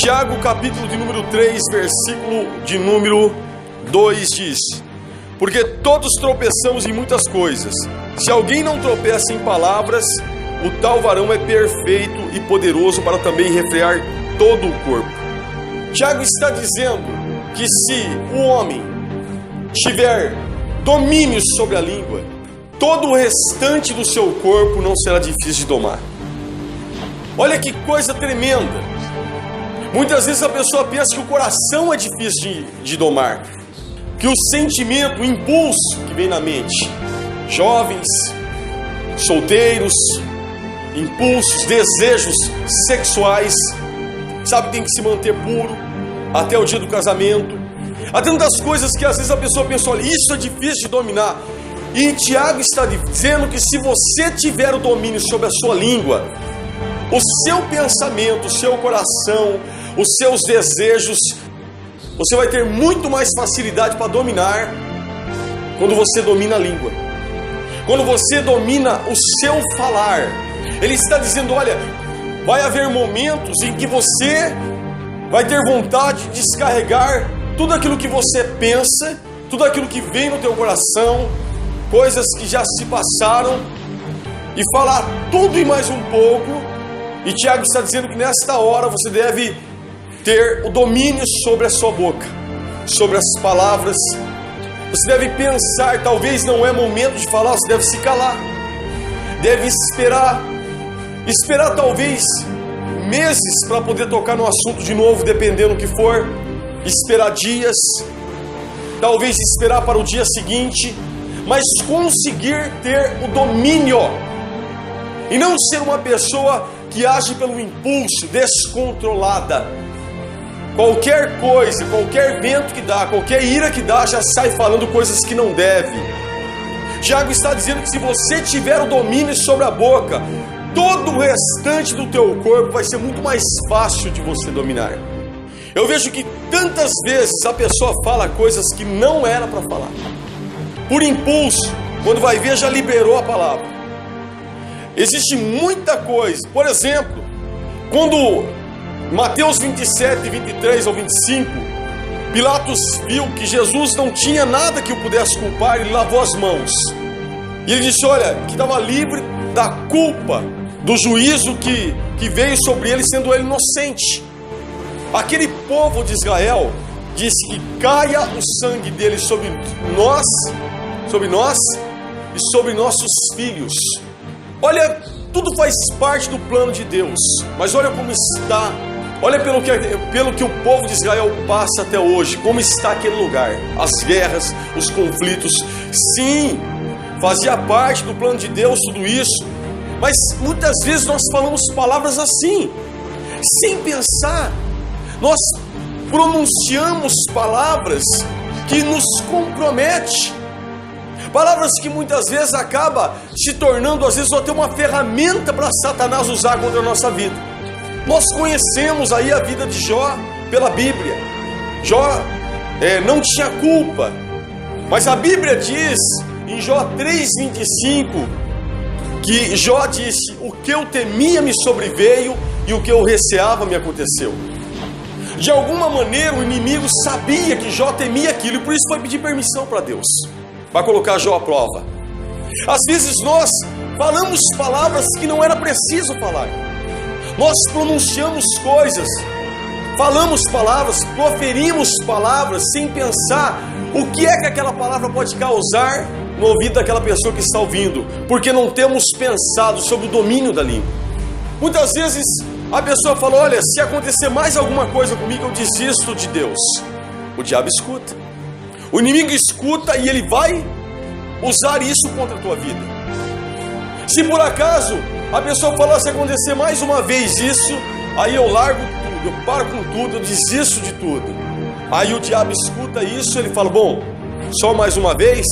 Tiago, capítulo de número 3, versículo de número 2 diz: porque todos tropeçamos em muitas coisas. Se alguém não tropeça em palavras, o tal varão é perfeito e poderoso para também refrear todo o corpo. Tiago está dizendo que se o homem tiver domínio sobre a língua, todo o restante do seu corpo não será difícil de domar. Olha que coisa tremenda. Muitas vezes a pessoa pensa que o coração é difícil de domar, que o sentimento, o impulso que vem na mente, jovens, solteiros, impulsos, desejos sexuais, sabe que tem que se manter puro até o dia do casamento. Há tantas coisas que às vezes a pessoa pensa, olha, isso é difícil de dominar. E Tiago está dizendo que se você tiver o domínio sobre a sua língua, o seu pensamento, o seu coração, os seus desejos, você vai ter muito mais facilidade para dominar quando você domina a língua. Quando você domina o seu falar. Ele está dizendo, olha, vai haver momentos em que você vai ter vontade de descarregar tudo aquilo que você pensa, tudo aquilo que vem no teu coração, coisas que já se passaram, e falar tudo e mais um pouco. E Tiago está dizendo que nesta hora você deve ter o domínio sobre a sua boca, sobre as palavras. Você deve pensar, talvez não é momento de falar, você deve se calar. Deve esperar talvez meses para poder tocar no assunto de novo, dependendo do que for. Esperar dias, talvez esperar para o dia seguinte, mas conseguir ter o domínio. E não ser uma pessoa que age pelo impulso, descontrolada. Qualquer coisa, qualquer vento que dá, qualquer ira que dá, já sai falando coisas que não deve. Tiago está dizendo que se você tiver o domínio sobre a boca, todo o restante do teu corpo vai ser muito mais fácil de você dominar. Eu vejo que tantas vezes a pessoa fala coisas que não era para falar. Por impulso, quando vai ver já liberou a palavra. Existe muita coisa. Por exemplo, quando Mateus 27, 23 ao 25, Pilatos viu que Jesus não tinha nada que o pudesse culpar, ele lavou as mãos. E ele disse, olha, que estava livre da culpa, do juízo que veio sobre ele, sendo ele inocente. Aquele povo de Israel disse que caia o sangue dele sobre nós e sobre nossos filhos. Olha, tudo faz parte do plano de Deus, mas olha como está, olha pelo que o povo de Israel passa até hoje, como está aquele lugar, as guerras, os conflitos. Sim, fazia parte do plano de Deus tudo isso, mas muitas vezes nós falamos palavras assim, sem pensar. Nós pronunciamos palavras que nos comprometem, palavras que muitas vezes acaba se tornando, às vezes, até uma ferramenta para Satanás usar contra a nossa vida. Nós conhecemos aí a vida de Jó pela Bíblia. Jó não tinha culpa, mas a Bíblia diz em Jó 3,25 que Jó disse, o que eu temia me sobreveio e o que eu receava me aconteceu. De alguma maneira o inimigo sabia que Jó temia aquilo e por isso foi pedir permissão para Deus, para colocar Jó à prova. Às vezes nós falamos palavras que não era preciso falar. Nós pronunciamos coisas, falamos palavras, proferimos palavras sem pensar o que é que aquela palavra pode causar no ouvido daquela pessoa que está ouvindo, porque não temos pensado sobre o domínio da língua. Muitas vezes a pessoa fala, olha, se acontecer mais alguma coisa comigo, eu desisto de Deus. O diabo escuta. O inimigo escuta e ele vai usar isso contra a tua vida. Se por acaso a pessoa falar, se acontecer mais uma vez isso, aí eu largo tudo, eu paro com tudo, eu desisto de tudo. Aí o diabo escuta isso, ele fala, bom, só mais uma vez,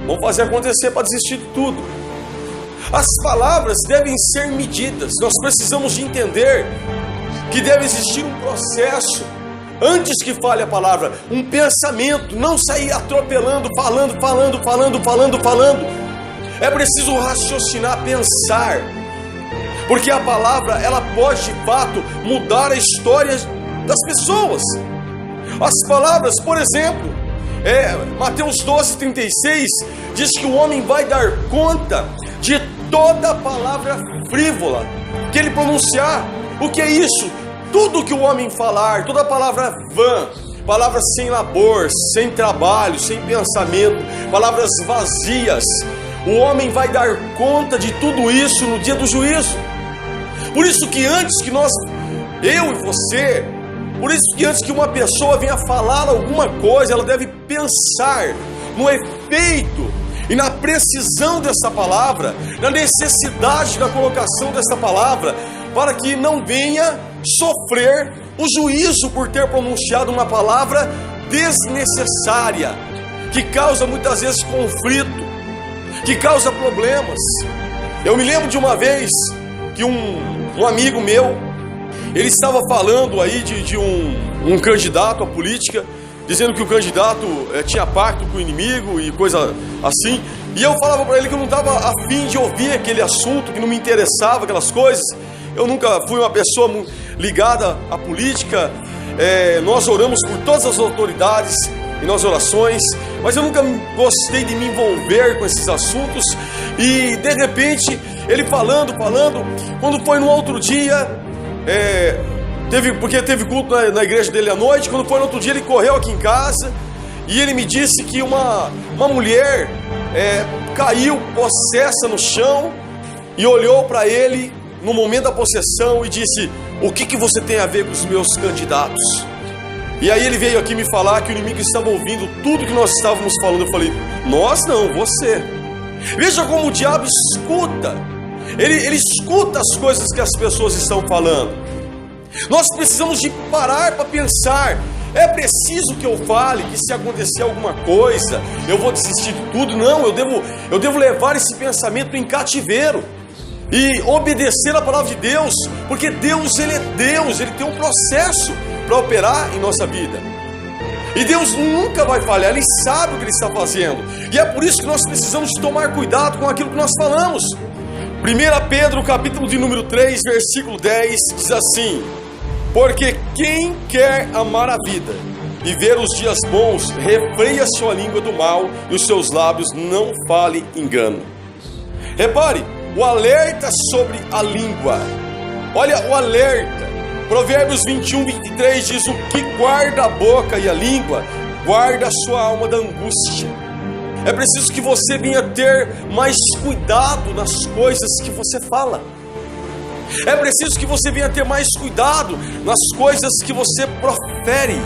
vamos fazer acontecer para desistir de tudo. As palavras devem ser medidas. Nós precisamos de entender que deve existir um processo antes que fale a palavra, um pensamento, não sair atropelando, falando. É preciso raciocinar, pensar, porque a palavra, ela pode de fato mudar a história das pessoas. As palavras, por exemplo, Mateus 12:36 diz que o homem vai dar conta de toda palavra frívola que ele pronunciar. O que é isso? Tudo que o homem falar, toda palavra vã, palavras sem labor, sem trabalho, sem pensamento, palavras vazias, o homem vai dar conta de tudo isso no dia do juízo. Por isso que antes que eu e você, por isso que antes que uma pessoa venha falar alguma coisa, ela deve pensar no efeito e na precisão dessa palavra, na necessidade da colocação dessa palavra, para que não venha sofrer o juízo por ter pronunciado uma palavra desnecessária, que causa muitas vezes conflito, que causa problemas. Eu me lembro de uma vez que um amigo meu, ele estava falando aí de um candidato à política, dizendo que o candidato tinha pacto com o inimigo e coisa assim. E eu falava para ele que eu não estava a fim de ouvir aquele assunto, que não me interessava aquelas coisas. Eu nunca fui uma pessoa ligada à política. Nós oramos por todas as autoridades em nossas orações, mas eu nunca gostei de me envolver com esses assuntos. E de repente, ele falando, quando foi no outro dia, porque teve culto na igreja dele à noite, quando foi no outro dia ele correu aqui em casa e ele me disse que uma mulher caiu possessa no chão e olhou para ele no momento da possessão e disse: o que você tem a ver com os meus candidatos? E aí ele veio aqui me falar que o inimigo estava ouvindo tudo que nós estávamos falando. Eu falei: nós não, você. Veja como o diabo escuta. Ele escuta as coisas que as pessoas estão falando. Nós precisamos de parar para pensar. É preciso que eu fale que se acontecer alguma coisa, eu vou desistir de tudo? Não, eu devo levar esse pensamento em cativeiro e obedecer a palavra de Deus, porque Deus, Ele é Deus, Ele tem um processo para operar em nossa vida. E Deus nunca vai falhar, Ele sabe o que Ele está fazendo. E é por isso que nós precisamos tomar cuidado com aquilo que nós falamos. 1 Pedro, capítulo de número 3, versículo 10, diz assim: porque quem quer amar a vida e ver os dias bons, refreia sua língua do mal e os seus lábios não fale engano. Repare, o alerta sobre a língua. Olha o alerta. Provérbios 21:23 diz: o que guarda a boca e a língua, guarda a sua alma da angústia. É preciso que você venha ter mais cuidado nas coisas que você fala. É preciso que você venha ter mais cuidado nas coisas que você profere.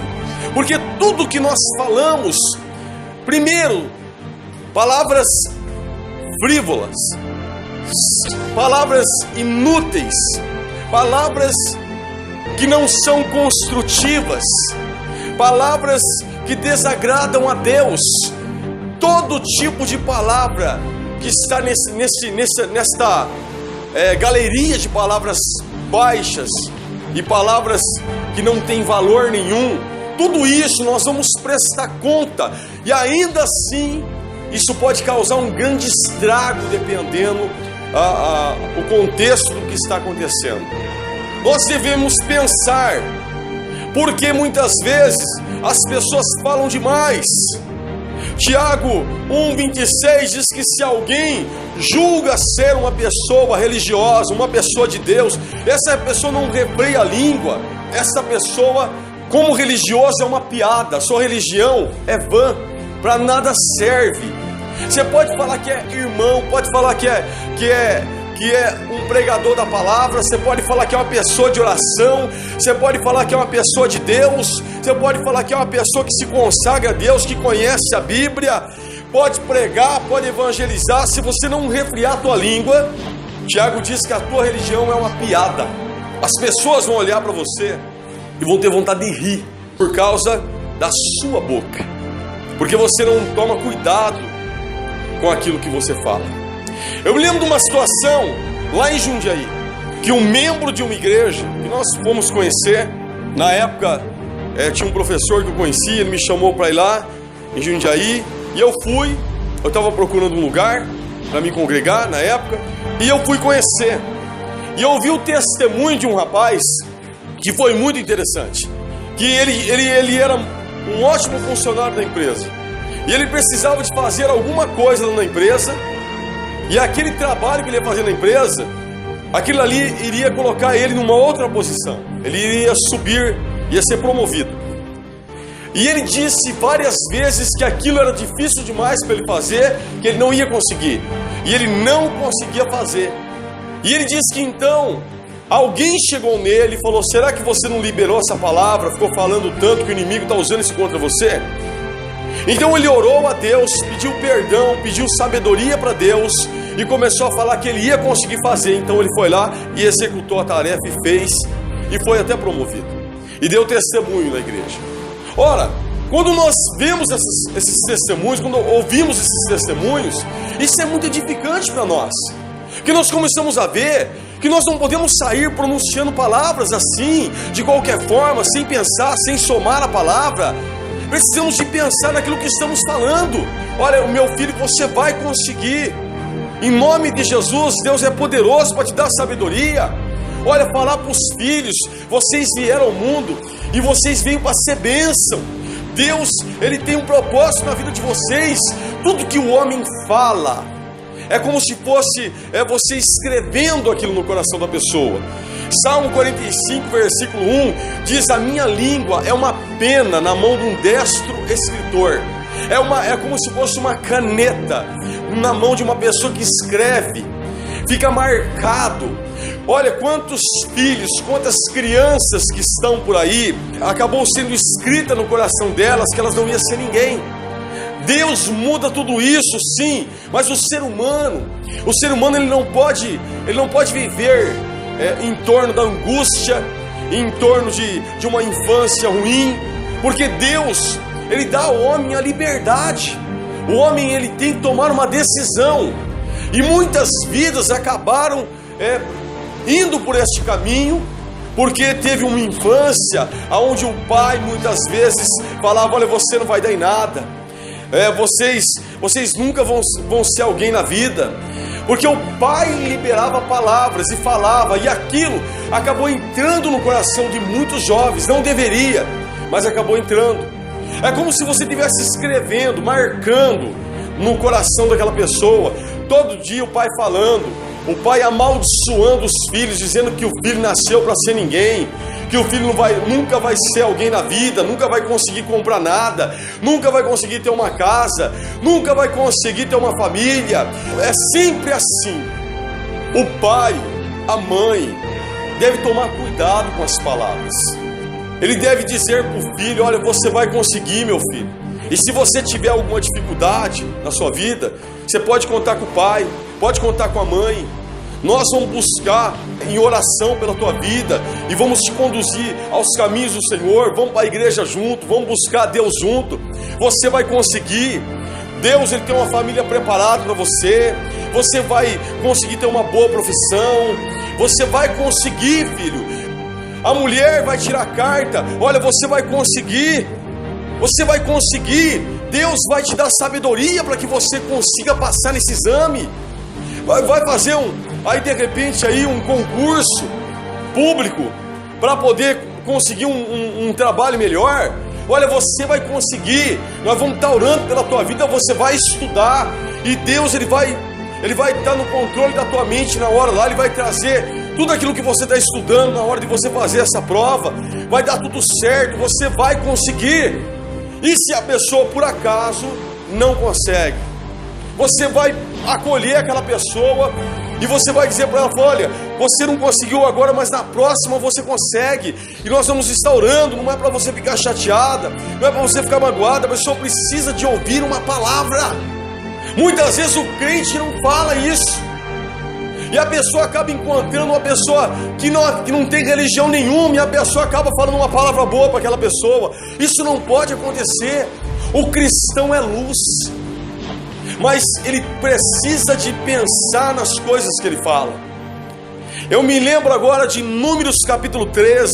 Porque tudo que nós falamos, primeiro, palavras frívolas, palavras inúteis, palavras que não são construtivas, palavras que desagradam a Deus. Todo tipo de palavra que está nesta galeria de palavras baixas e palavras que não têm valor nenhum, tudo isso nós vamos prestar conta, e ainda assim isso pode causar um grande estrago dependendo o contexto do que está acontecendo. Nós devemos pensar, porque muitas vezes as pessoas falam demais. Tiago 1,26 diz que se alguém julga ser uma pessoa religiosa, uma pessoa de Deus, essa pessoa não refreia a língua, essa pessoa, como religiosa, é uma piada, sua religião é vã, para nada serve. Você pode falar que é irmão, pode falar que é um pregador da palavra, você pode falar que é uma pessoa de oração, você pode falar que é uma pessoa de Deus, você pode falar que é uma pessoa que se consagra a Deus, que conhece a Bíblia, pode pregar, pode evangelizar. Se você não refrear a tua língua, Tiago diz que a tua religião é uma piada. As pessoas vão olhar para você e vão ter vontade de rir por causa da sua boca, porque você não toma cuidado com aquilo que você fala. Eu me lembro de uma situação lá em Jundiaí, que um membro de uma igreja que nós fomos conhecer, na época tinha um professor que eu conhecia, ele me chamou para ir lá em Jundiaí, e eu fui. Eu estava procurando um lugar para me congregar na época, e eu fui conhecer, e eu ouvi o testemunho de um rapaz que foi muito interessante. que ele era um ótimo funcionário da empresa. E ele precisava de fazer alguma coisa na empresa. E aquele trabalho que ele ia fazer na empresa, aquilo ali iria colocar ele numa outra posição. Ele iria subir, ia ser promovido. E ele disse várias vezes que aquilo era difícil demais para ele fazer, que ele não ia conseguir. E ele não conseguia fazer. E ele disse que então alguém chegou nele e falou: será que você não liberou essa palavra? Ficou falando tanto que o inimigo está usando isso contra você? Então ele orou a Deus, pediu perdão, pediu sabedoria para Deus e começou a falar que ele ia conseguir fazer. Então ele foi lá e executou a tarefa e fez, e foi até promovido. E deu testemunho na igreja. Ora, quando nós vemos esses testemunhos, quando ouvimos esses testemunhos, isso é muito edificante para nós. Porque nós começamos a ver que nós não podemos sair pronunciando palavras assim, de qualquer forma, sem pensar, sem somar a palavra. Precisamos de pensar naquilo que estamos falando. Olha, meu filho, você vai conseguir. Em nome de Jesus, Deus é poderoso para te dar sabedoria. Olha, falar para os filhos: vocês vieram ao mundo e vocês veio para ser bênção. Deus, Ele tem um propósito na vida de vocês. Tudo que o homem fala é como se fosse você escrevendo aquilo no coração da pessoa. Salmo 45, versículo 1 diz: a minha língua é uma pena na mão de um destro escritor. É como se fosse uma caneta na mão de uma pessoa que escreve. Fica marcado. Olha quantos filhos, quantas crianças que estão por aí, acabou sendo escrita no coração delas que elas não iam ser ninguém. Deus muda tudo isso, sim, mas o ser humano ele não pode viver em torno da angústia, em torno de uma infância ruim, porque Deus, Ele dá ao homem a liberdade. O homem, ele tem que tomar uma decisão, e muitas vidas acabaram indo por este caminho, porque teve uma infância onde o pai muitas vezes falava: olha, você não vai dar em nada, vocês nunca vão ser alguém na vida. Porque o pai liberava palavras e falava, e aquilo acabou entrando no coração de muitos jovens. Não deveria, mas acabou entrando. É como se você estivesse escrevendo, marcando no coração daquela pessoa. Todo dia o pai falando, o pai amaldiçoando os filhos, dizendo que o filho nasceu para ser ninguém, que o filho nunca vai ser alguém na vida, nunca vai conseguir comprar nada, nunca vai conseguir ter uma casa, nunca vai conseguir ter uma família. É sempre assim. O pai, a mãe, deve tomar cuidado com as palavras. Ele deve dizer para o filho: olha, você vai conseguir, meu filho. E se você tiver alguma dificuldade na sua vida, você pode contar com o pai, pode contar com a mãe. Nós vamos buscar em oração pela tua vida e vamos te conduzir aos caminhos do Senhor. Vamos para a igreja junto, vamos buscar Deus junto. Você vai conseguir. Deus, Ele tem uma família preparada para você. Você vai conseguir ter uma boa profissão. Você vai conseguir, filho. A mulher vai tirar carta. Olha, você vai conseguir. Você vai conseguir. Deus vai te dar sabedoria para que você consiga passar nesse exame. Vai fazer aí de repente um concurso público para poder conseguir um trabalho melhor. Olha, você vai conseguir. Nós vamos estar orando pela tua vida. Você vai estudar e Deus ele vai estar no controle da tua mente na hora lá. Ele vai trazer tudo aquilo que você está estudando na hora de você fazer essa prova. Vai dar tudo certo. Você vai conseguir. E se a pessoa por acaso não consegue, você vai acolher aquela pessoa e você vai dizer para ela: olha, você não conseguiu agora, mas na próxima você consegue. E nós vamos estar orando. Não é para você ficar chateada, não é para você ficar magoada. A pessoa precisa de ouvir uma palavra. Muitas vezes o crente não fala isso, e a pessoa acaba encontrando uma pessoa que não tem religião nenhuma, e a pessoa acaba falando uma palavra boa para aquela pessoa. Isso não pode acontecer. O cristão é luz, mas ele precisa de pensar nas coisas que ele fala. Eu me lembro agora de Números capítulo 13,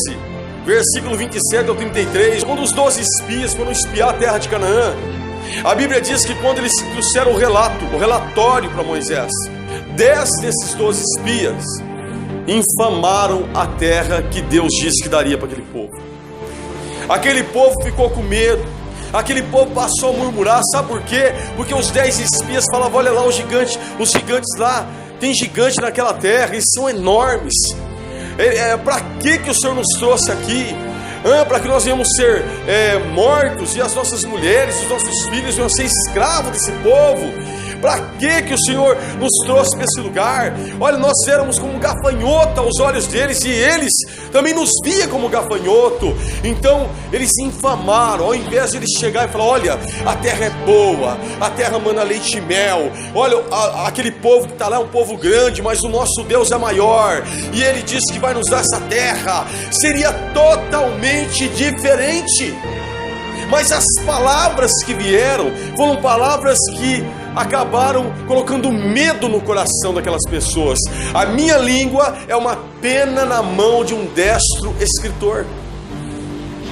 versículo 27 ao 33, quando os 12 espias foram espiar a terra de Canaã. A Bíblia diz que quando eles trouxeram o relatório para Moisés, 10 desses 12 espias infamaram a terra que Deus disse que daria para aquele povo. Aquele povo ficou com medo. Aquele povo passou a murmurar. Sabe por quê? Porque os 10 espias falavam: olha lá os gigantes lá, tem gigante naquela terra, eles são enormes. Para que o Senhor nos trouxe aqui? Para que nós venhamos ser mortos, e as nossas mulheres, os nossos filhos venham ser escravos desse povo. Para que o Senhor nos trouxe para esse lugar? Olha, nós éramos como gafanhoto aos olhos deles, e eles também nos via como gafanhoto. Então eles se infamaram. Ao invés de eles chegar e falar: olha, a terra é boa, a terra mana leite e mel, olha, aquele povo que está lá é um povo grande, mas o nosso Deus é maior, e Ele disse que vai nos dar essa terra. Seria totalmente diferente. Mas as palavras que vieram foram palavras que acabaram colocando medo no coração daquelas pessoas. A minha língua é uma pena na mão de um destro escritor.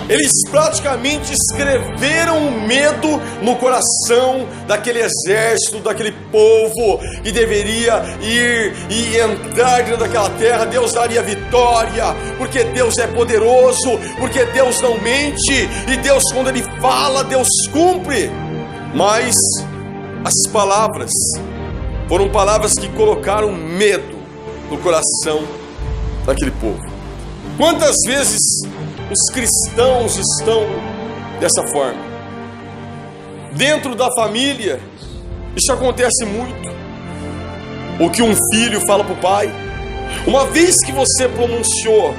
Eles praticamente escreveram o medo no coração daquele exército, daquele povo que deveria ir e entrar dentro daquela terra. Deus daria vitória, porque Deus é poderoso, porque Deus não mente, e Deus, quando Ele fala, Deus cumpre. Mas as palavras foram palavras que colocaram medo no coração daquele povo. Quantas vezes os cristãos estão dessa forma? Dentro da família, isso acontece muito. O que um filho fala para o pai, uma vez que você pronunciou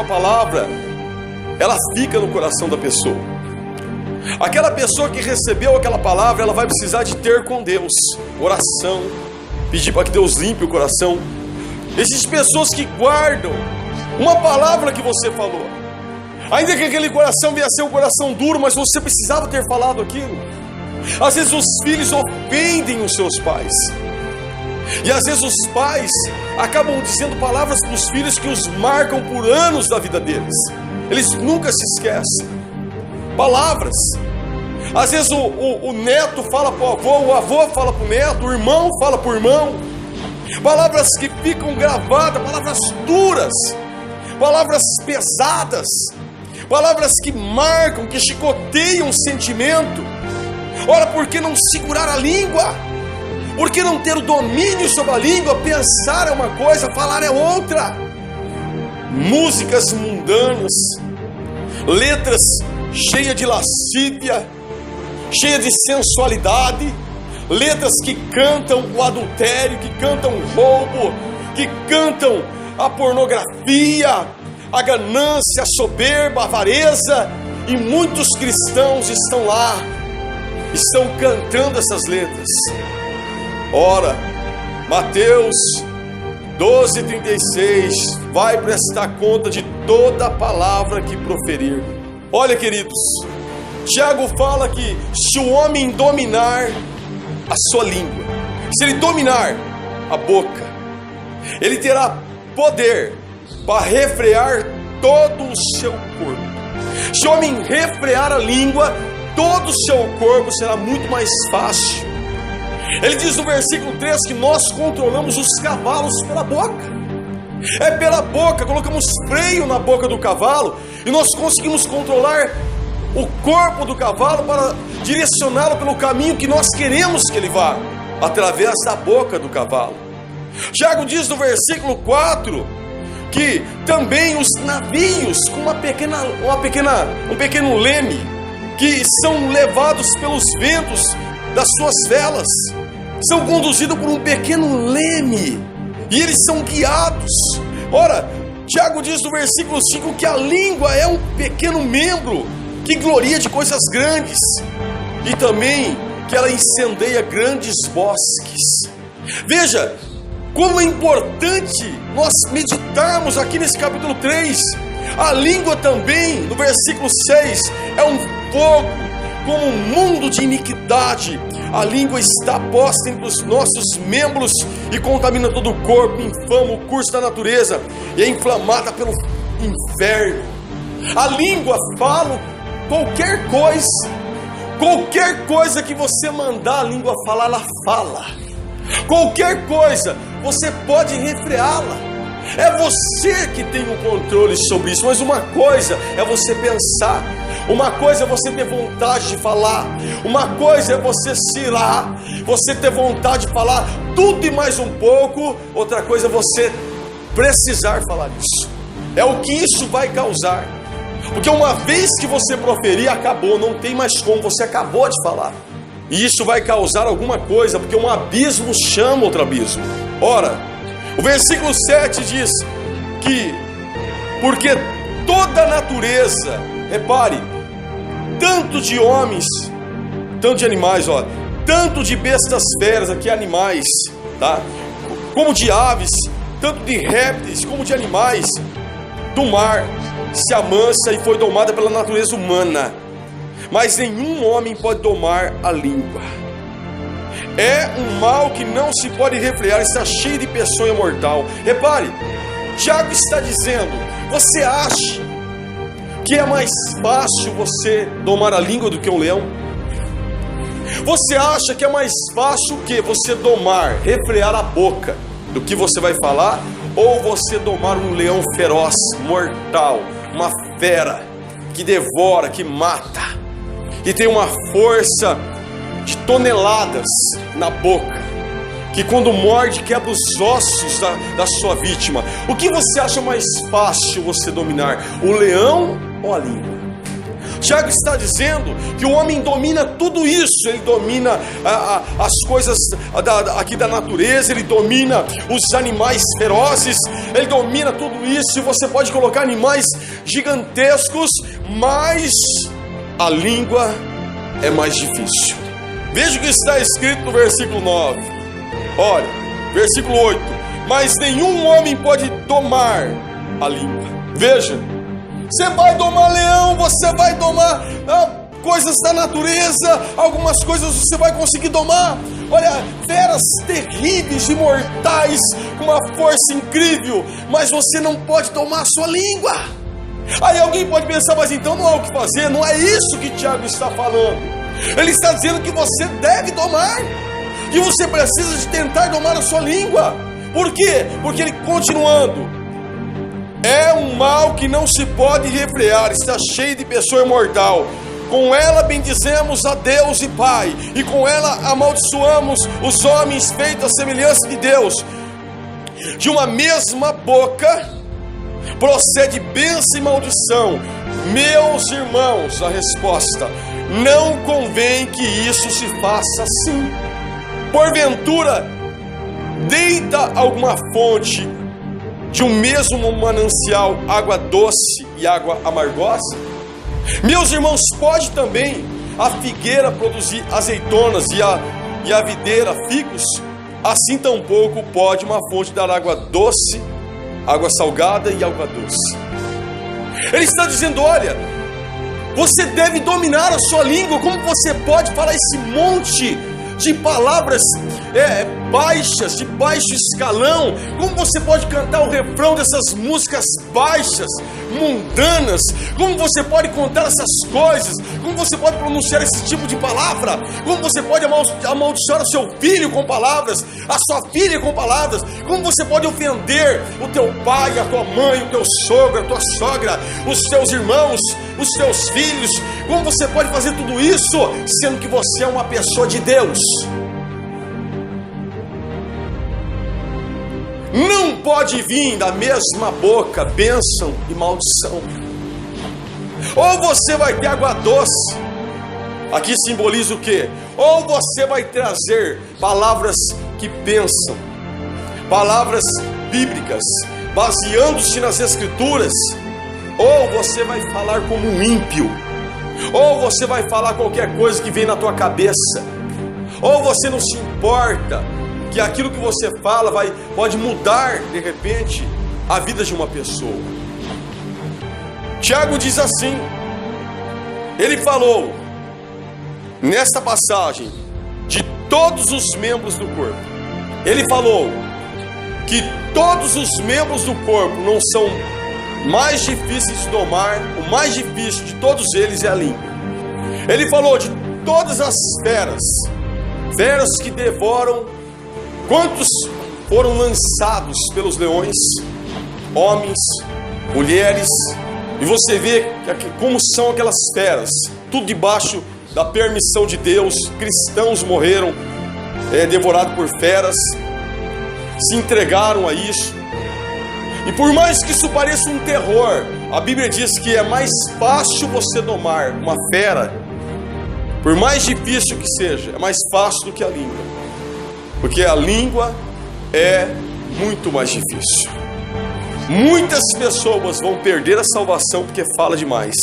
a palavra, ela fica no coração da pessoa. Aquela pessoa que recebeu aquela palavra, ela vai precisar de ter com Deus oração, pedir para que Deus limpe o coração. Existem pessoas que guardam uma palavra que você falou, ainda que aquele coração venha a ser um coração duro, mas você precisava ter falado aquilo. Às vezes os filhos ofendem os seus pais, e às vezes os pais acabam dizendo palavras para os filhos que os marcam por anos da vida deles. Eles nunca se esquecem. Palavras. Às vezes o neto fala para o avô, o avô fala para o neto, o irmão fala para o irmão. Palavras que ficam gravadas, palavras duras, palavras pesadas, palavras que marcam, que chicoteiam o sentimento. Ora, por que não segurar a língua? Por que não ter o domínio sobre a língua? Pensar é uma coisa, falar é outra. Músicas mundanas, letras cheias de lascívia, cheias de sensualidade, letras que cantam o adultério, que cantam o roubo, que cantam a pornografia, a ganância, a soberba, a avareza, e muitos cristãos estão lá, estão cantando essas letras. Ora, Mateus 12:36 vai prestar conta de toda a palavra que proferir. Olha, queridos, Tiago fala que se o homem dominar a sua língua, se ele dominar a boca, ele terá poder para refrear todo o seu corpo. Se o homem refrear a língua, todo o seu corpo será muito mais fácil. Ele diz no versículo 3 que nós controlamos os cavalos pela boca. É pela boca, colocamos freio na boca do cavalo e nós conseguimos controlar o corpo do cavalo para direcioná-lo pelo caminho que nós queremos que ele vá, através da boca do cavalo. Tiago diz no versículo 4 que também os navios com um pequeno leme, que são levados pelos ventos das suas velas, são conduzidos por um pequeno leme, e eles são guiados. Ora, Tiago diz no versículo 5 que a língua é um pequeno membro que gloria de coisas grandes, e também que ela incendeia grandes bosques. Veja como é importante nós meditarmos aqui nesse capítulo 3. A língua também, no versículo 6, é um fogo, como um mundo de iniquidade. A língua está posta entre os nossos membros e contamina todo o corpo, inflama o curso da natureza e é inflamada pelo inferno. A língua fala qualquer coisa que você mandar a língua falar, ela fala. Qualquer coisa, você pode refreá-la. É você que tem o controle sobre isso. Mas uma coisa é você pensar, uma coisa é você ter vontade de falar, uma coisa é você se irar, você ter vontade de falar tudo e mais um pouco. Outra coisa é você precisar falar isso. É o que isso vai causar. Porque uma vez que você proferir, acabou, não tem mais como, você acabou de falar. E isso vai causar alguma coisa, porque um abismo chama outro abismo. Ora, o versículo 7 diz que, porque toda a natureza, repare, tanto de homens, tanto de animais, ó, tanto de bestas feras, aqui animais, tá? Como de aves, tanto de répteis como de animais do mar, se amansa e foi domada pela natureza humana. Mas nenhum homem pode domar a língua. É um mal que não se pode refrear, está cheio de peçonha mortal. Repare, Tiago está dizendo: você acha que é mais fácil você domar a língua do que um leão? Você acha que é mais fácil o que? Você domar, refrear a boca do que você vai falar? Ou você domar um leão feroz, mortal, uma fera que devora, que mata, que tem uma força de toneladas na boca, que quando morde quebra os ossos da sua vítima? O que você acha mais fácil você dominar, o leão ou a língua? Tiago está dizendo que o homem domina tudo isso. Ele domina as coisas aqui da natureza, ele domina os animais ferozes, ele domina tudo isso. E você pode colocar animais gigantescos, mas a língua é mais difícil. Veja o que está escrito no versículo 9. Olha, versículo 8: mas nenhum homem pode domar a língua. Veja, você vai domar leão, você vai domar coisas da natureza, algumas coisas você vai conseguir domar. Olha, feras terríveis, imortais, com uma força incrível, mas você não pode domar a sua língua. Aí alguém pode pensar: mas então não há o que fazer. Não é isso que Tiago está falando. Ele está dizendo que você deve domar, que você precisa de tentar domar a sua língua. Por quê? Porque ele, continuando, é um mal que não se pode refrear, está cheio de peçonha mortal. Com ela bendizemos a Deus e Pai, e com ela amaldiçoamos os homens feitos à semelhança de Deus. De uma mesma boca procede bênção e maldição. Meus irmãos, a resposta: não convém que isso se faça assim. Porventura, deita alguma fonte de um mesmo manancial água doce e água amargosa? Meus irmãos, pode também a figueira produzir azeitonas e a videira figos? Assim tampouco pode uma fonte dar água doce, água salgada e água doce. Ele está dizendo: olha, você deve dominar a sua língua. Como você pode falar esse monte de palavras baixas, de baixo escalão? Como você pode cantar o refrão dessas músicas baixas, mundanas? Como você pode contar essas coisas? Como você pode pronunciar esse tipo de palavra? Como você pode amaldiçoar o seu filho com palavras, a sua filha com palavras? Como você pode ofender o teu pai, a tua mãe, o teu sogro, a tua sogra, os teus irmãos, os teus filhos? Como você pode fazer tudo isso, sendo que você é uma pessoa de Deus? Não pode vir da mesma boca bênção e maldição. Ou você vai ter água doce, aqui simboliza o quê? Ou você vai trazer palavras que pensam, palavras bíblicas, baseando-se nas escrituras. Ou você vai falar como um ímpio, ou você vai falar qualquer coisa que vem na tua cabeça, ou você não se importa que aquilo que você fala pode mudar de repente a vida de uma pessoa. Tiago diz assim, ele falou nesta passagem de todos os membros do corpo. Ele falou que todos os membros do corpo não são mais difíceis de domar. O mais difícil de todos eles é a língua. Ele falou de todas as feras que devoram. Quantos foram lançados pelos leões? homens, mulheres, e você vê como são aquelas feras, tudo debaixo da permissão de Deus. Cristãos morreram devorados por feras, se entregaram a isso. E por mais que isso pareça um terror, a Bíblia diz que é mais fácil você domar uma fera, por mais difícil que seja, é mais fácil do que a língua, porque a língua é muito mais difícil. Muitas pessoas vão perder a salvação porque fala demais.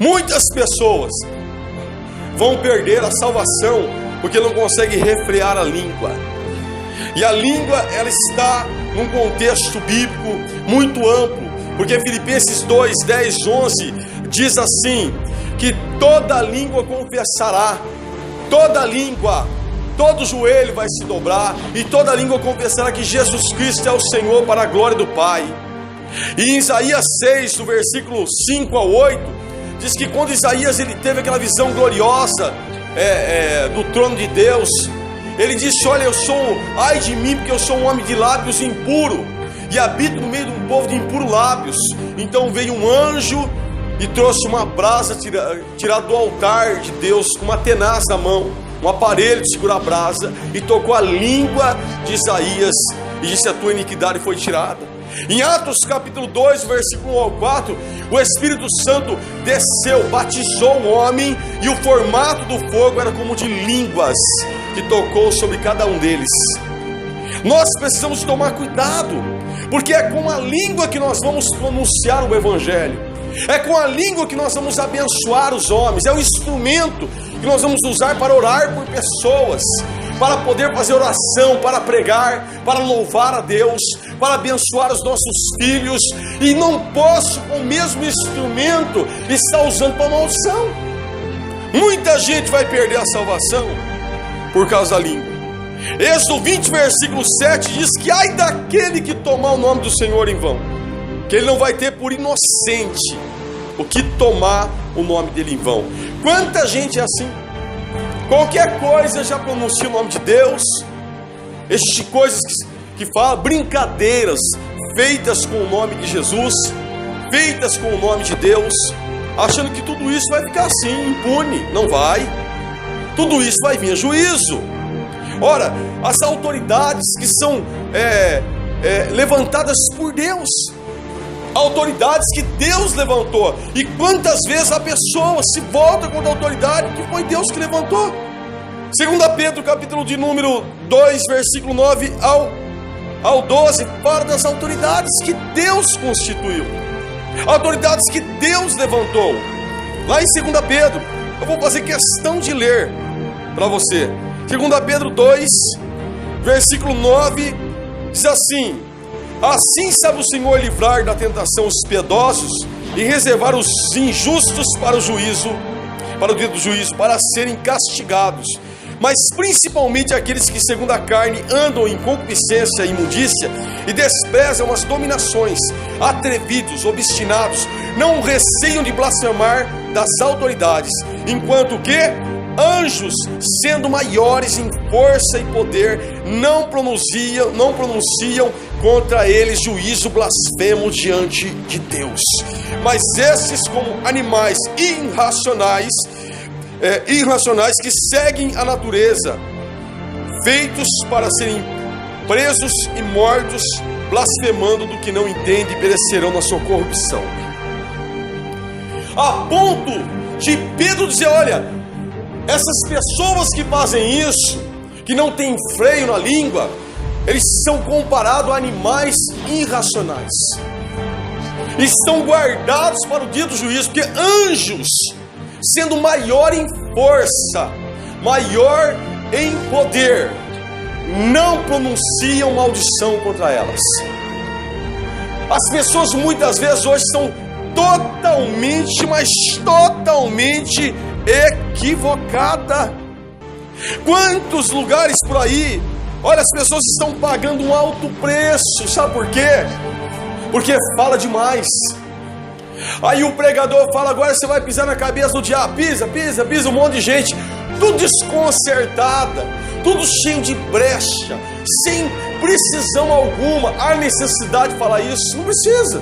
Muitas pessoas vão perder a salvação porque não conseguem refrear a língua. E a língua, ela está num contexto bíblico muito amplo, porque Filipenses 2, 10, 11 diz assim, que toda língua confessará, toda língua, todo joelho vai se dobrar, e toda língua confessará que Jesus Cristo é o Senhor, para a glória do Pai. E em Isaías 6, do versículo 5 ao 8, diz que quando Isaías ele teve aquela visão gloriosa do trono de Deus, ele disse: olha, ai de mim, porque eu sou um homem de lábios impuro, e habito no meio de um povo de impuros lábios. Então veio um anjo e trouxe uma brasa tirada do altar de Deus, com uma tenaz na mão, um aparelho de segurar a brasa, e tocou a língua de Isaías, e disse: a tua iniquidade foi tirada. Em Atos capítulo 2, versículo 1 ao 4, o Espírito Santo desceu, batizou o homem, e o formato do fogo era como de línguas, que tocou sobre cada um deles. Nós precisamos tomar cuidado, porque é com a língua que nós vamos pronunciar o Evangelho, é com a língua que nós vamos abençoar os homens, é o instrumento que nós vamos usar para orar por pessoas, para poder fazer oração, para pregar, para louvar a Deus, para abençoar os nossos filhos. E não posso, com o mesmo instrumento, estar usando para maldição. Muita gente vai perder a salvação por causa da língua. Êxodo 20, versículo 7 diz que ai daquele que tomar o nome do Senhor em vão, que ele não vai ter por inocente o que tomar o nome dele em vão. Quanta gente é assim? Qualquer coisa já pronuncia o nome de Deus. Existem coisas que falam, brincadeiras feitas com o nome de Jesus, feitas com o nome de Deus, achando que tudo isso vai ficar assim, impune. Não vai. Tudo isso vai vir a juízo. Ora, as autoridades que são levantadas por Deus, autoridades que Deus levantou, e quantas vezes a pessoa se volta contra a autoridade que foi Deus que levantou. 2 Pedro capítulo de número 2, versículo 9 ao 12, fala das autoridades que Deus constituiu, autoridades que Deus levantou. Lá em 2 Pedro, eu vou fazer questão de ler para você. 2 Pedro 2, versículo 9, diz assim: assim sabe o Senhor livrar da tentação os piedosos e reservar os injustos para o juízo, para o dia do juízo, para serem castigados. Mas principalmente aqueles que segundo a carne andam em concupiscência e imundícia e desprezam as dominações, atrevidos, obstinados, não receiam de blasfemar das autoridades, enquanto que anjos, sendo maiores em força e poder, não pronunciam contra eles juízo blasfemo diante de Deus. Mas esses, como animais irracionais que seguem a natureza, feitos para serem presos e mortos, blasfemando do que não entende, perecerão na sua corrupção. A ponto de Pedro dizer: olha, essas pessoas que fazem isso, que não têm freio na língua, eles são comparados a animais irracionais. Estão guardados para o dia do juízo, porque anjos, sendo maior em força, maior em poder, não pronunciam maldição contra elas. As pessoas muitas vezes hoje estão totalmente, mas totalmente equivocada. Quantos lugares por aí, olha, as pessoas estão pagando um alto preço. Sabe por quê? Porque fala demais. Aí o pregador fala: agora você vai pisar na cabeça do diabo. Pisa, pisa, pisa, um monte de gente, tudo desconcertada, tudo cheio de brecha, sem precisão alguma. Há necessidade de falar isso? Não precisa.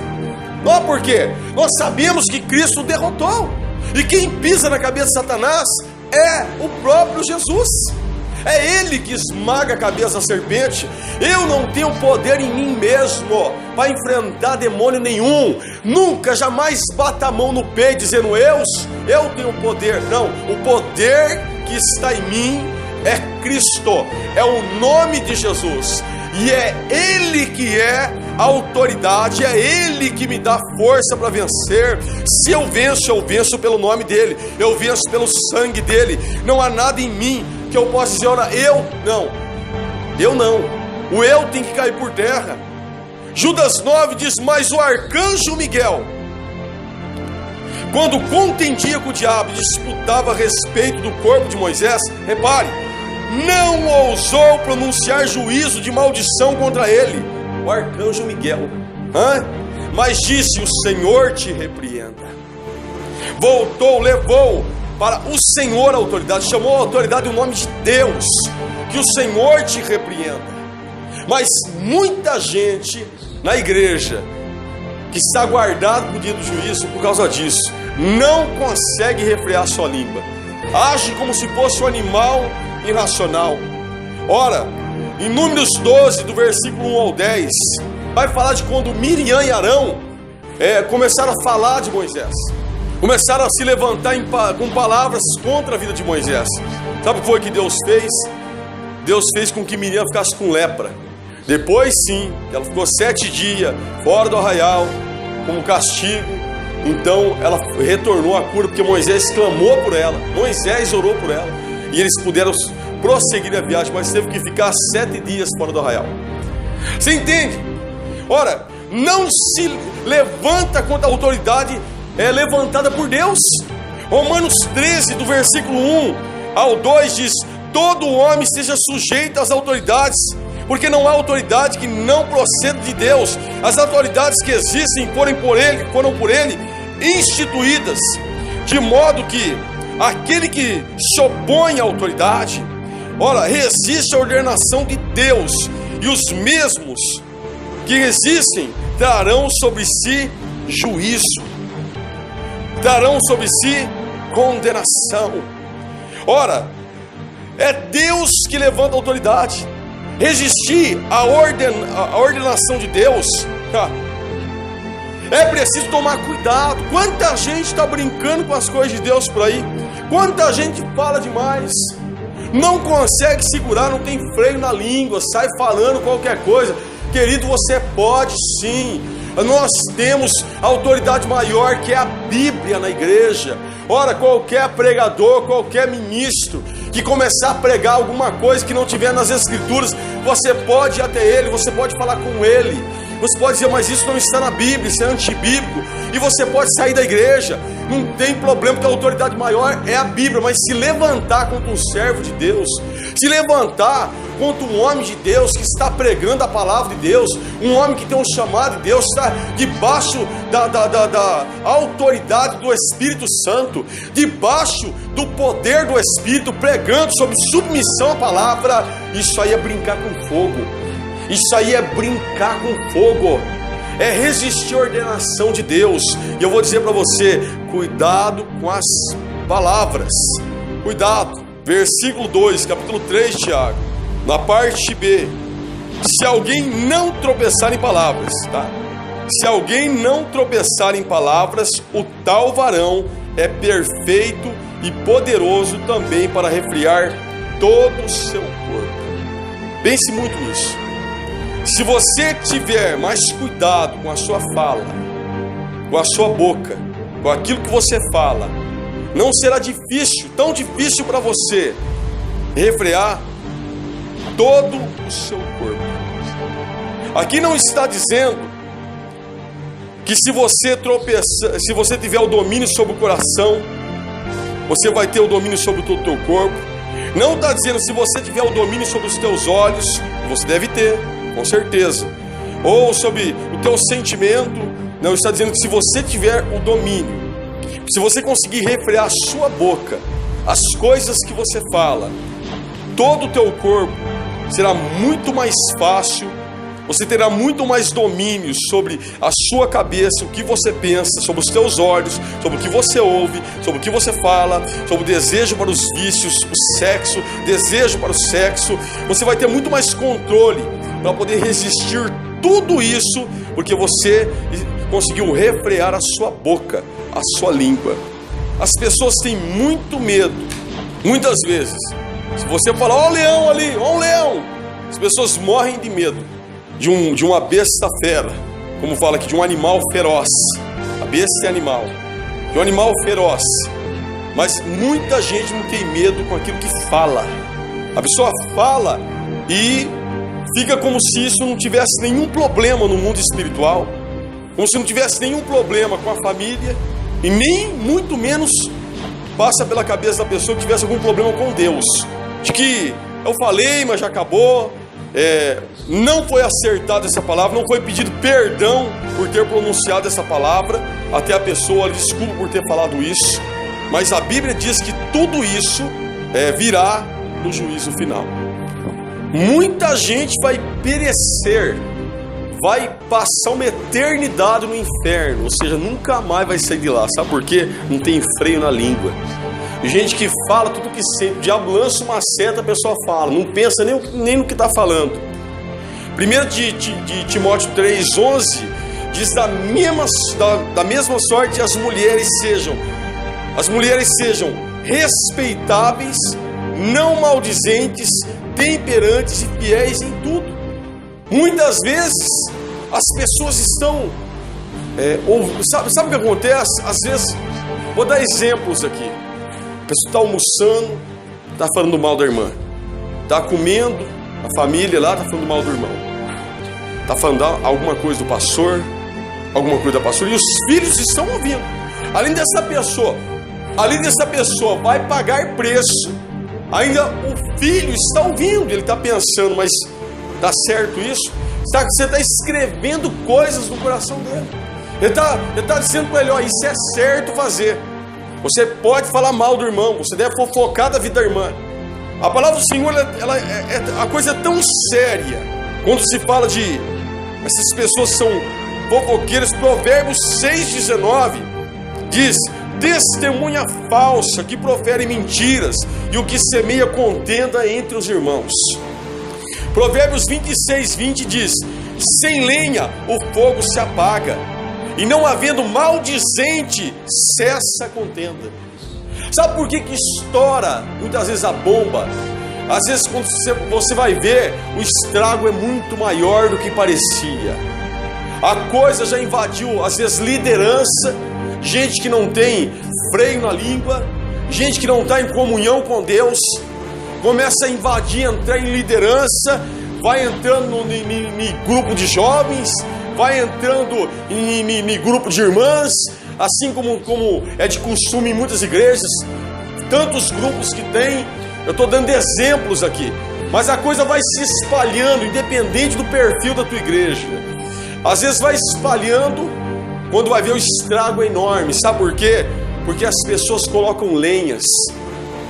Não, por quê? Nós sabemos que Cristo derrotou. E quem pisa na cabeça de Satanás é o próprio Jesus. É Ele que esmaga a cabeça da serpente. Eu não tenho poder em mim mesmo para enfrentar demônio nenhum. Nunca, jamais bata a mão no peito dizendo eu tenho poder. Não, o poder que está em mim é Cristo, é o nome de Jesus. E é Ele que é a autoridade, é Ele que me dá força para vencer. Se eu venço pelo nome dEle, eu venço pelo sangue dEle. Não há nada em mim que eu possa dizer, olha, eu não. O eu tem que cair por terra. Judas 9 diz, mas o arcanjo Miguel, quando contendia com o diabo e disputava a respeito do corpo de Moisés, repare, não ousou pronunciar juízo de maldição contra ele, o arcanjo Miguel, mas disse, o Senhor te repreenda. Levou para o Senhor a autoridade, chamou a autoridade o nome de Deus, que o Senhor te repreenda. Mas muita gente na igreja, que está guardado para o dia do juízo por causa disso, não consegue refrear sua língua, age como se fosse um animal irracional. Ora, em Números 12, do versículo 1 ao 10, vai falar de quando Miriam e Arão começaram a falar de Moisés, começaram a se levantar com palavras contra a vida de Moisés. Sabe o que foi que Deus fez? Deus fez com que Miriam ficasse com lepra. Depois sim, ela ficou 7 dias fora do arraial, como castigo. Então ela retornou a cura, porque Moisés clamou por ela, Moisés orou por ela, e eles puderam prosseguir a viagem, mas teve que ficar 7 dias fora do arraial. Você entende? Ora, não se levanta contra a autoridade levantada por Deus. Romanos 13, do versículo 1 ao 2 diz, todo homem seja sujeito às autoridades, porque não há autoridade que não proceda de Deus. As autoridades que existem foram por ele instituídas, de modo que aquele que se opõe à autoridade, ora, resiste à ordenação de Deus, e os mesmos que resistem trarão sobre si juízo, trarão sobre si condenação. Ora, é Deus que levanta a autoridade. Resistir à ordenação de Deus, é preciso tomar cuidado. Quanta gente está brincando com as coisas de Deus por aí, quanta gente fala demais, não consegue segurar, não tem freio na língua, sai falando qualquer coisa. Querido, você pode sim. Nós temos a autoridade maior, que é a Bíblia, na igreja. Ora, qualquer pregador, qualquer ministro que começar a pregar alguma coisa que não tiver nas Escrituras, você pode ir até ele, você pode falar com ele, você pode dizer, mas isso não está na Bíblia, isso é antibíblico, e você pode sair da igreja, não tem problema, porque a autoridade maior é a Bíblia. Mas se levantar contra um servo de Deus, se levantar contra um homem de Deus que está pregando a palavra de Deus, um homem que tem um chamado de Deus, está debaixo da autoridade do Espírito Santo, debaixo do poder do Espírito, pregando sobre submissão à palavra, isso aí é brincar com fogo, isso aí é brincar com fogo, é resistir à ordenação de Deus. E eu vou dizer para você, cuidado com as palavras, cuidado. Versículo 2, capítulo 3, Tiago, na parte B, se alguém não tropeçar em palavras, tá? Se alguém não tropeçar em palavras, o tal varão é perfeito e poderoso também para refrear todo o seu corpo. Pense muito nisso. Se você tiver mais cuidado com a sua fala, com a sua boca, com aquilo que você fala, não será difícil, tão difícil para você refrear todo o seu corpo. Aqui não está dizendo que se você tropeçar, se você tiver o domínio sobre o coração, você vai ter o domínio sobre todo o teu corpo. Não está dizendo se você tiver o domínio sobre os teus olhos, você deve ter, com certeza, ou sobre o teu sentimento. Não, está dizendo que se você tiver o domínio, se você conseguir refrear a sua boca, as coisas que você fala, todo o teu corpo será muito mais fácil Você terá muito mais domínio sobre a sua cabeça, o que você pensa, sobre os teus olhos, sobre o que você ouve, sobre o que você fala, sobre o desejo para os vícios, o sexo, desejo para o sexo. Você vai ter muito mais controle para poder resistir tudo isso, porque você conseguiu refrear a sua boca, a sua língua. As pessoas têm muito medo, muitas vezes. Se você falar, ó o leão ali, ó o leão, as pessoas morrem de medo de uma besta fera, como fala aqui, de um animal feroz. A besta é animal, de um animal feroz. Mas muita gente não tem medo com aquilo que fala. A pessoa fala e fica como se isso não tivesse nenhum problema no mundo espiritual, como se não tivesse nenhum problema com a família, e nem muito menos passa pela cabeça da pessoa que tivesse algum problema com Deus, de que eu falei, mas já acabou, não foi acertada essa palavra, não foi pedido perdão por ter pronunciado essa palavra, até a pessoa, desculpa por ter falado isso, mas a Bíblia diz que tudo isso virá no juízo final. Muita gente vai perecer, vai passar uma eternidade no inferno, ou seja, nunca mais vai sair de lá. Sabe por quê? Não tem freio na língua. Gente que fala tudo que sente, o diabo lança uma seta, a pessoa fala, não pensa nem no que está falando. 1 de Timóteo 3,11 diz da mesma sorte as mulheres sejam respeitáveis, não maldizentes, temperantes e fiéis em tudo. Muitas vezes as pessoas estão sabe o que acontece? Às vezes, vou dar exemplos aqui. A pessoa está almoçando, está falando mal da irmã, está comendo, a família lá está falando mal do irmão, está falando alguma coisa do pastor, alguma coisa da pastora, e os filhos estão ouvindo. Além dessa pessoa vai pagar preço, ainda o filho está ouvindo, ele está pensando, mas dá certo isso? Você está escrevendo coisas no coração dele. Ele está dizendo para ele, ó, isso é certo fazer. Você pode falar mal do irmão, você deve fofocar da vida da irmã. A palavra do Senhor, a coisa é tão séria. Quando se fala de essas pessoas são fofoqueiras, Provérbios 6,19 diz: testemunha falsa que profere mentiras e o que semeia contenda entre os irmãos. Provérbios 26:20 diz: sem lenha o fogo se apaga, e não havendo maldizente cessa a contenda. Sabe por que estoura muitas vezes a bomba? Às vezes quando você vai ver, o estrago é muito maior do que parecia. A coisa já invadiu, às vezes, liderança, gente que não tem freio na língua, gente que não está em comunhão com Deus, começa a invadir, entrar em liderança, vai entrando em grupo de jovens, vai entrando em grupo de irmãs, assim como é de costume em muitas igrejas, tantos grupos que tem. Eu estou dando exemplos aqui, mas a coisa vai se espalhando, independente do perfil da tua igreja. Às vezes vai espalhando, quando vai ver o estrago é enorme. Sabe por quê? Porque as pessoas colocam lenhas.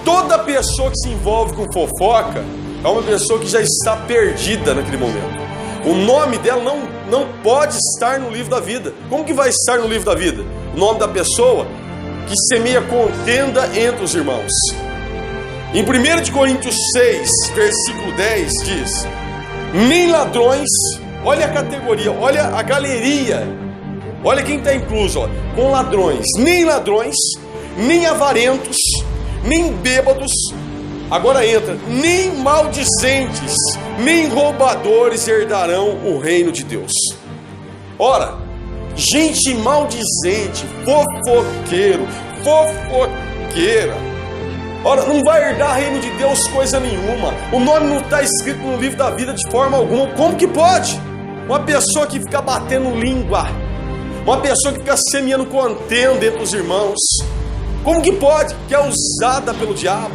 Toda pessoa que se envolve com fofoca é uma pessoa que já está perdida naquele momento. O nome dela não pode estar no livro da vida. Como que vai estar no livro da vida? O nome da pessoa que semeia contenda entre os irmãos. Em 1 de Coríntios 6, versículo 10 diz: nem ladrões, olha a categoria, olha a galeria, olha quem está incluso, ó, com ladrões, nem avarentos, nem bêbados, agora entra, nem maldizentes, nem roubadores herdarão o reino de Deus. Ora, gente maldizente, fofoqueira, ora, não vai herdar reino de Deus coisa nenhuma. O nome não está escrito no livro da vida de forma alguma. Como que pode? Uma pessoa que fica batendo língua, uma pessoa que fica semeando contenda entre os irmãos, como que pode? Que é usada pelo diabo.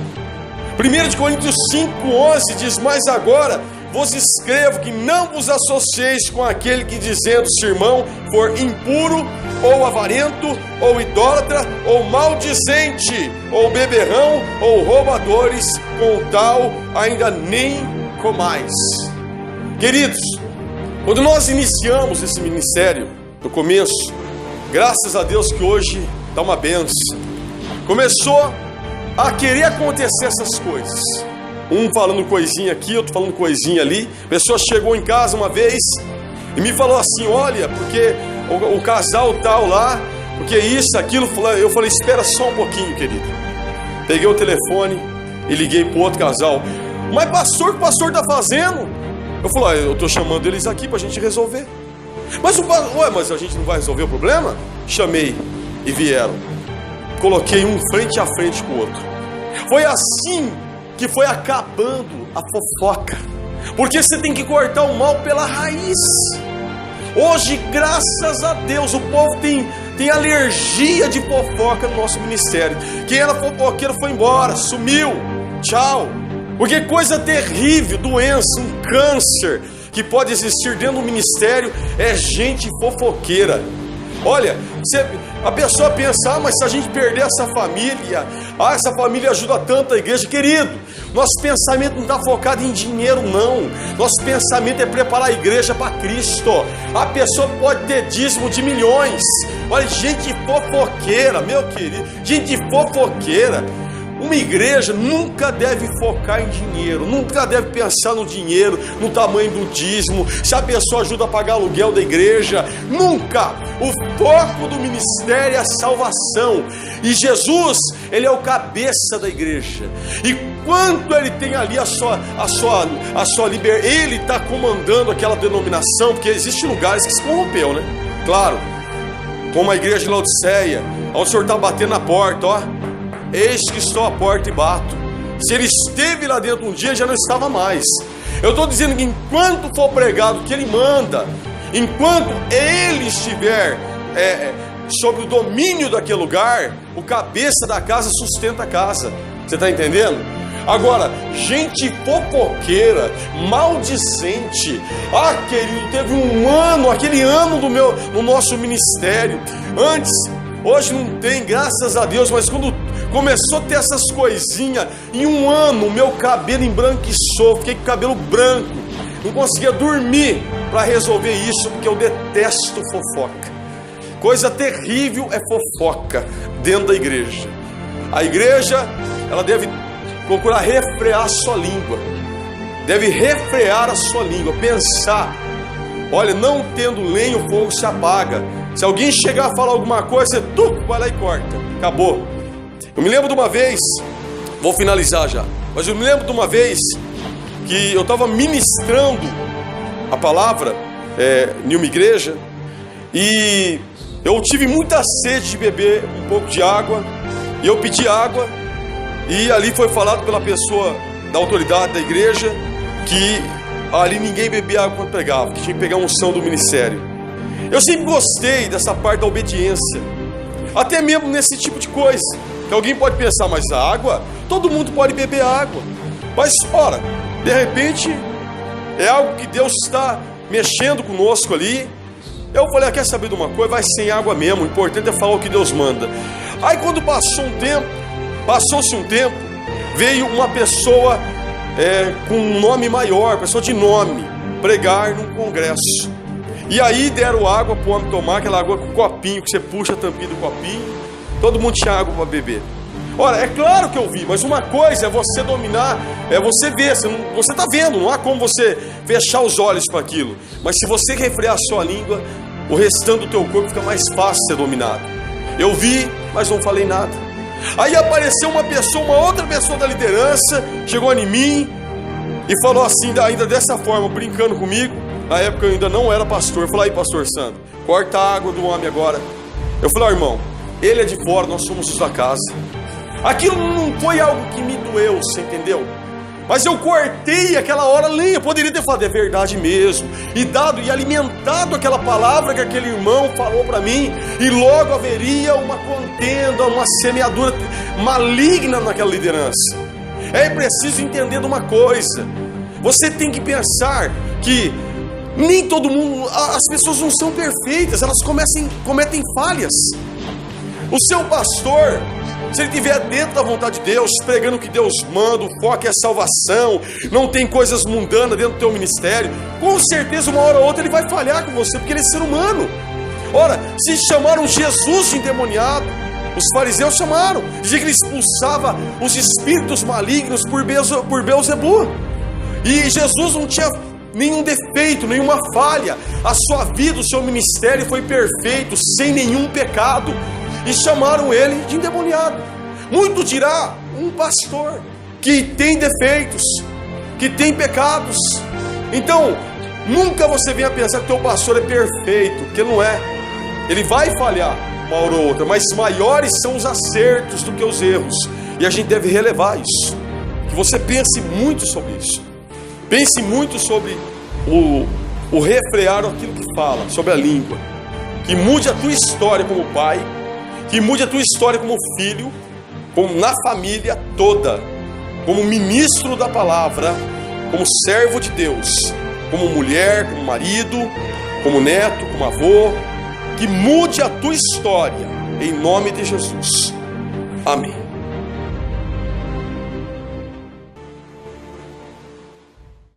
1 de Coríntios 5:11 diz: mas agora vos escrevo que não vos associeis com aquele que, dizendo-se irmão, for impuro, ou avarento, ou idólatra, ou maldizente, ou beberrão, ou roubadores, com tal ainda nem comais. Queridos, Quando nós iniciamos esse ministério, no começo, graças a Deus que hoje está uma benção, começou a querer acontecer essas coisas. Um falando coisinha aqui, outro falando coisinha ali. A pessoa chegou em casa uma vez e me falou assim: olha, porque o casal tal lá, porque isso, aquilo. Eu falei: espera só um pouquinho, querido. Peguei o telefone e liguei para o outro casal. Mas pastor, o que o pastor está fazendo? Eu falei: eu estou chamando eles aqui para a gente resolver. Mas a gente não vai resolver o problema? Chamei e vieram. Coloquei um frente a frente com o outro. Foi assim que foi acabando a fofoca. Porque você tem que cortar o mal pela raiz. Hoje, graças a Deus, o povo tem alergia de fofoca no nosso ministério. Quem era fofoqueiro foi embora, sumiu, tchau. Porque coisa terrível, doença, um câncer que pode existir dentro do ministério é gente fofoqueira. Olha, a pessoa pensa: mas se a gente perder essa família, essa família ajuda tanto a igreja. Querido, nosso pensamento não está focado em dinheiro, não. Nosso pensamento é preparar a igreja para Cristo. A pessoa pode ter dízimo de milhões. Olha, gente fofoqueira, meu querido, gente fofoqueira. Uma igreja nunca deve focar em dinheiro, nunca deve pensar no dinheiro, no tamanho do dízimo, se a pessoa ajuda a pagar aluguel da igreja. Nunca! O foco do ministério é a salvação. E Jesus, Ele é o cabeça da igreja. E quanto Ele tem ali a sua liberdade, Ele está comandando aquela denominação, porque existem lugares que se corrompeu, né? Claro, como a igreja de Laodiceia, onde o Senhor está batendo na porta, ó. Eis que estou à porta e bato. Se ele esteve lá dentro um dia, já não estava mais. Eu estou dizendo que enquanto for pregado o que ele manda, enquanto ele estiver sobre o domínio daquele lugar, o cabeça da casa sustenta a casa. Você está entendendo? Agora, gente fofoqueira, maldizente. Ah, querido, teve um ano, aquele ano no nosso ministério. Hoje não tem, graças a Deus, mas quando começou a ter essas coisinhas, em um ano o meu cabelo embranquiçou, fiquei com o cabelo branco, não conseguia dormir para resolver isso, porque eu detesto fofoca. Coisa terrível é fofoca dentro da igreja. A igreja, ela deve procurar refrear a sua língua, deve refrear a sua língua, pensar: olha, não tendo lenha o fogo se apaga. Se alguém chegar a falar alguma coisa, você vai lá e corta, acabou. Eu me lembro de uma vez, vou finalizar já, mas eu me lembro de uma vez que eu estava ministrando a palavra em uma igreja e eu tive muita sede de beber um pouco de água, e eu pedi água, e ali foi falado pela pessoa da autoridade da igreja que ali ninguém bebia água quando pregava, que tinha que pegar a unção do ministério. Eu sempre gostei dessa parte da obediência, até mesmo nesse tipo de coisa. Que alguém pode pensar: mas a água, todo mundo pode beber água. Mas, ora, de repente, é algo que Deus está mexendo conosco ali. Eu falei: quer saber de uma coisa? Vai sem água mesmo, o importante é falar o que Deus manda. Aí quando passou-se um tempo, veio uma pessoa com um nome maior, pessoa de nome, pregar num congresso. E aí deram água para o homem tomar, aquela água com copinho, que você puxa a tampinha do copinho. Todo mundo tinha água para beber. Ora, é claro que eu vi, mas uma coisa é você dominar, é você ver, você está vendo, não há como você fechar os olhos para aquilo. Mas se você refrear a sua língua, o restante do teu corpo fica mais fácil de ser dominado. Eu vi, mas não falei nada. Aí apareceu uma outra pessoa da liderança, chegou em mim e falou assim, ainda dessa forma, brincando comigo. Na época eu ainda não era pastor. Eu falei: aí, pastor Sandro, corta a água do homem agora. Eu falei: irmão, ele é de fora, nós somos os da casa. Aquilo não foi algo que me doeu, você entendeu? Mas eu cortei aquela hora a lenha. Eu poderia ter falado: é verdade mesmo, e dado e alimentado aquela palavra que aquele irmão falou para mim, e logo haveria uma contenda, uma semeadura maligna naquela liderança. É preciso entender de uma coisa: você tem que pensar que nem todo mundo, as pessoas não são perfeitas, elas cometem falhas. O seu pastor, Se ele estiver dentro da vontade de Deus, pregando o que Deus manda, o foco é a salvação, não tem coisas mundanas dentro do teu ministério, com certeza uma hora ou outra ele vai falhar com você, porque ele é ser humano. Ora, se chamaram Jesus de endemoniado, os fariseus chamaram, dizia que ele expulsava os espíritos malignos por Beelzebu. E Jesus não tinha nenhum defeito, nenhuma falha. A sua vida, o seu ministério foi perfeito, sem nenhum pecado. E chamaram ele de endemoniado. Muito dirá um pastor que tem defeitos, que tem pecados. Então, nunca você venha pensar que teu pastor é perfeito, porque não é. Ele vai falhar uma hora ou outra, mas maiores são os acertos do que os erros. E a gente deve relevar isso. Que você pense muito sobre isso. Pense muito sobre o refrear aquilo que fala, sobre a língua. Que mude a tua história como pai, que mude a tua história como filho, como na família toda, como ministro da palavra, como servo de Deus, como mulher, como marido, como neto, como avô. Que mude a tua história, em nome de Jesus. Amém.